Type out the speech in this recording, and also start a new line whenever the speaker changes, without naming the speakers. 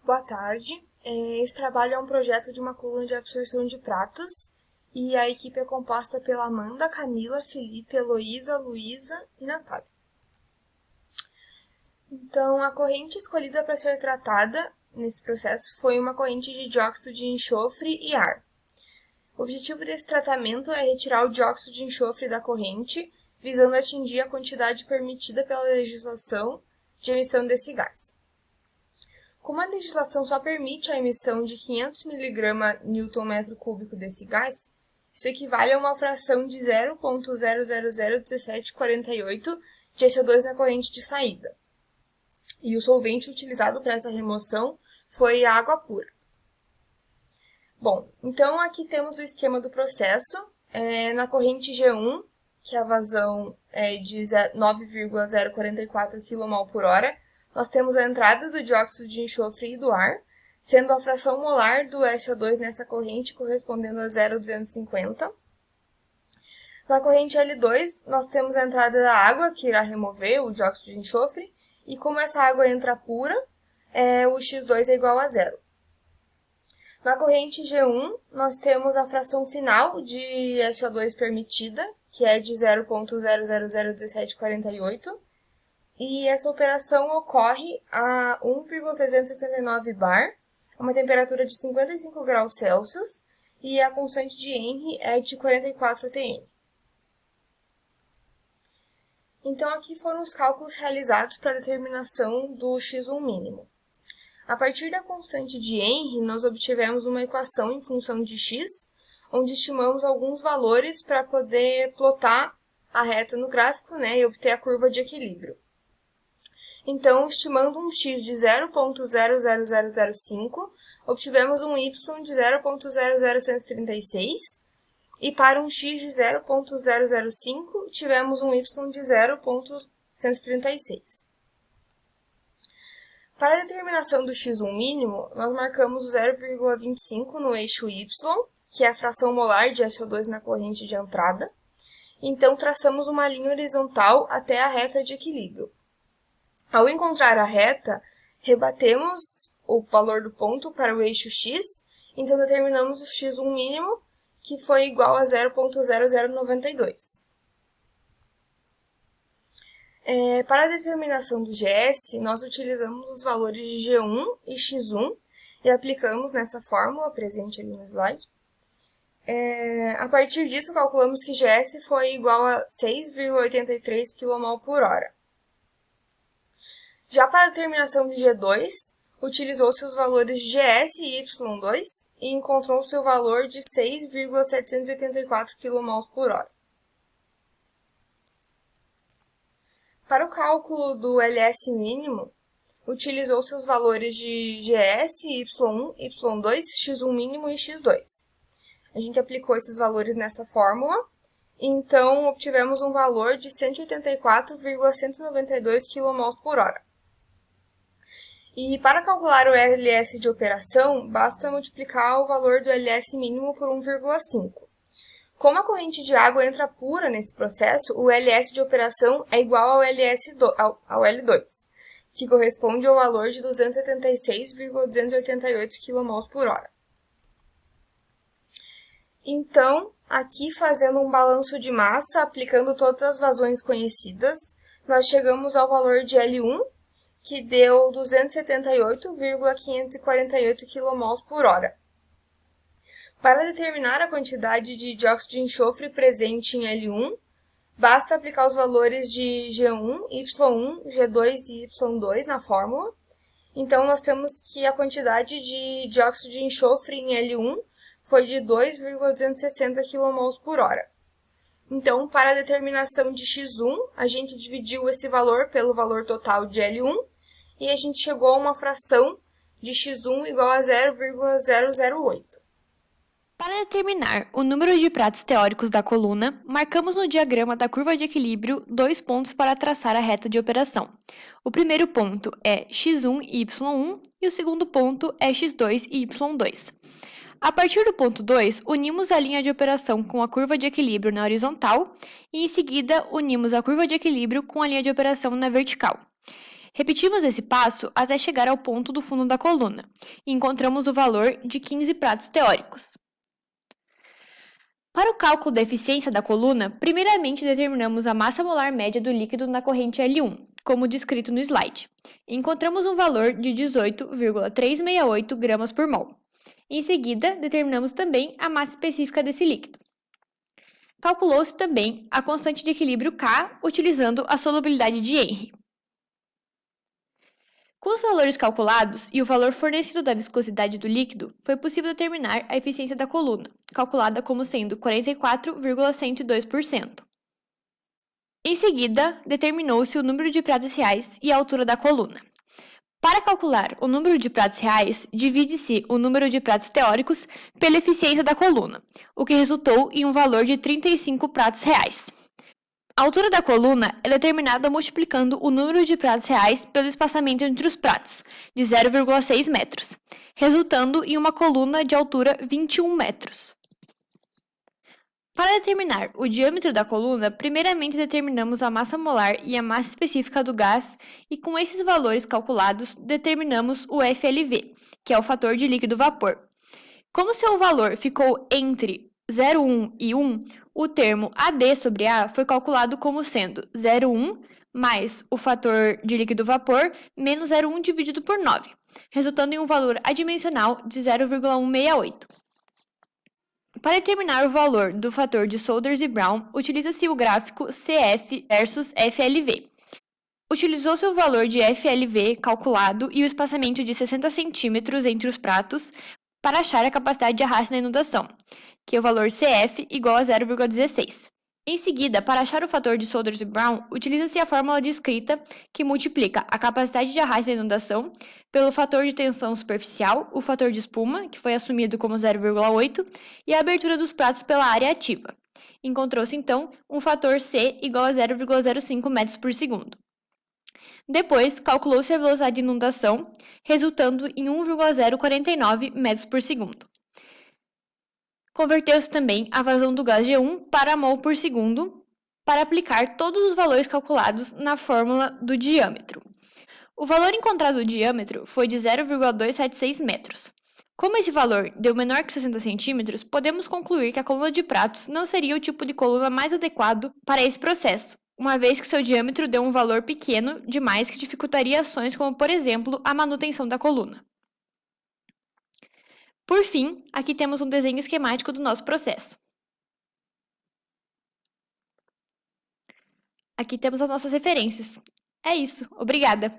Boa tarde. Esse trabalho é um projeto de uma coluna de absorção de pratos e a equipe é composta pela Amanda, Camila, Felipe, Heloísa, Luísa e Natália. Então, a corrente escolhida para ser tratada nesse processo foi uma corrente de dióxido de enxofre e ar. O objetivo desse tratamento é retirar o dióxido de enxofre da corrente, visando atingir a quantidade permitida pela legislação de emissão desse gás. Como a legislação só permite a emissão de 500 mg Nm³ desse gás, isso equivale a uma fração de 0,0001748 de SO2 na corrente de saída. E o solvente utilizado para essa remoção foi a água pura. Bom, então aqui temos o esquema do processo. Na corrente G1, que a vazão é de 9,044 kmol/h, nós temos a entrada do dióxido de enxofre e do ar, sendo a fração molar do SO2 nessa corrente correspondendo a 0,250. Na corrente L2, nós temos a entrada da água, que irá remover o dióxido de enxofre, e como essa água entra pura, o X2 é igual a zero. Na corrente G1, nós temos a fração final de SO2 permitida, que é de 0,0001748, e essa operação ocorre a 1,369 bar, a uma temperatura de 55 graus Celsius, e a constante de Henry é de 44 atm. Então, aqui foram os cálculos realizados para a determinação do X1 mínimo. A partir da constante de Henry, nós obtivemos uma equação em função de x, onde estimamos alguns valores para poder plotar a reta no gráfico, e obter a curva de equilíbrio. Então, estimando um x de 0,00005, obtivemos um y de 0,00136, e para um x de 0,005, tivemos um y de 0,136. Para a determinação do x1 mínimo, nós marcamos o 0,25 no eixo y, que é a fração molar de SO2 na corrente de entrada. Então, traçamos uma linha horizontal até a reta de equilíbrio. Ao encontrar a reta, rebatemos o valor do ponto para o eixo x, então determinamos o x1 mínimo, que foi igual a 0,0092. Para a determinação do GS, nós utilizamos os valores de G1 e X1 e aplicamos nessa fórmula presente ali no slide. A partir disso, calculamos que GS foi igual a 6,83 kmol/h. Já para a determinação de G2, utilizou-se os valores de GS e Y2 e encontrou-se o valor de 6,784 kmol/h. Para o cálculo do LS mínimo, utilizou-se os valores de GS, Y1, Y2, X1 mínimo e X2. A gente aplicou esses valores nessa fórmula, então obtivemos um valor de 184,192 kmol/h. E para calcular o LS de operação, basta multiplicar o valor do LS mínimo por 1,5. Como a corrente de água entra pura nesse processo, o LS de operação é igual ao L2, que corresponde ao valor de 276,288 kmol/h. Então, aqui fazendo um balanço de massa, aplicando todas as vazões conhecidas, nós chegamos ao valor de L1, que deu 278,548 kmol/h. Para determinar a quantidade de dióxido de enxofre presente em L1, basta aplicar os valores de G1, Y1, G2 e Y2 na fórmula. Então, nós temos que a quantidade de dióxido de enxofre em L1 foi de 2,260 kmol/h. Então, para a determinação de X1, a gente dividiu esse valor pelo valor total de L1 e a gente chegou a uma fração de X1 igual a 0,008.
Para determinar o número de pratos teóricos da coluna, marcamos no diagrama da curva de equilíbrio 2 pontos para traçar a reta de operação. O primeiro ponto é x1 e y1 e o segundo ponto é x2 e y2. A partir do ponto 2, unimos a linha de operação com a curva de equilíbrio na horizontal e, em seguida, unimos a curva de equilíbrio com a linha de operação na vertical. Repetimos esse passo até chegar ao ponto do fundo da coluna e encontramos o valor de 15 pratos teóricos. Para o cálculo da eficiência da coluna, primeiramente determinamos a massa molar média do líquido na corrente L1, como descrito no slide. Encontramos um valor de 18,368 gramas por mol. Em seguida, determinamos também a massa específica desse líquido. Calculou-se também a constante de equilíbrio K utilizando a solubilidade de Henry. Com os valores calculados e o valor fornecido da viscosidade do líquido, foi possível determinar a eficiência da coluna, calculada como sendo 44,102%. Em seguida, determinou-se o número de pratos reais e a altura da coluna. Para calcular o número de pratos reais, divide-se o número de pratos teóricos pela eficiência da coluna, o que resultou em um valor de 35 pratos reais. A altura da coluna é determinada multiplicando o número de pratos reais pelo espaçamento entre os pratos, de 0,6 metros, resultando em uma coluna de altura 21 metros. Para determinar o diâmetro da coluna, primeiramente determinamos a massa molar e a massa específica do gás e com esses valores calculados determinamos o FLV, que é o fator de líquido-vapor. Como seu valor ficou entre 0,1 e 1, o termo AD sobre A foi calculado como sendo 0,1 mais o fator de líquido-vapor menos 0,1 dividido por 9, resultando em um valor adimensional de 0,168. Para determinar o valor do fator de Souders e Brown, utiliza-se o gráfico CF versus FLV. Utilizou-se o valor de FLV calculado e o espaçamento de 60 centímetros entre os pratos para achar a capacidade de arrasto na inundação, que é o valor CF igual a 0,16. Em seguida, para achar o fator de Souders e Brown, utiliza-se a fórmula descrita que multiplica a capacidade de arrasto da inundação pelo fator de tensão superficial, o fator de espuma, que foi assumido como 0,8, e a abertura dos pratos pela área ativa. Encontrou-se, então, um fator C igual a 0,05 metros por segundo. Depois, calculou-se a velocidade de inundação, resultando em 1,049 metros por segundo. Converteu-se também a vazão do gás G1 para mol por segundo, para aplicar todos os valores calculados na fórmula do diâmetro. O valor encontrado do diâmetro foi de 0,276 metros. Como esse valor deu menor que 60 centímetros, podemos concluir que a coluna de pratos não seria o tipo de coluna mais adequado para esse processo, uma vez que seu diâmetro deu um valor pequeno demais que dificultaria ações como, por exemplo, a manutenção da coluna. Por fim, aqui temos um desenho esquemático do nosso processo. Aqui temos as nossas referências. É isso, obrigada!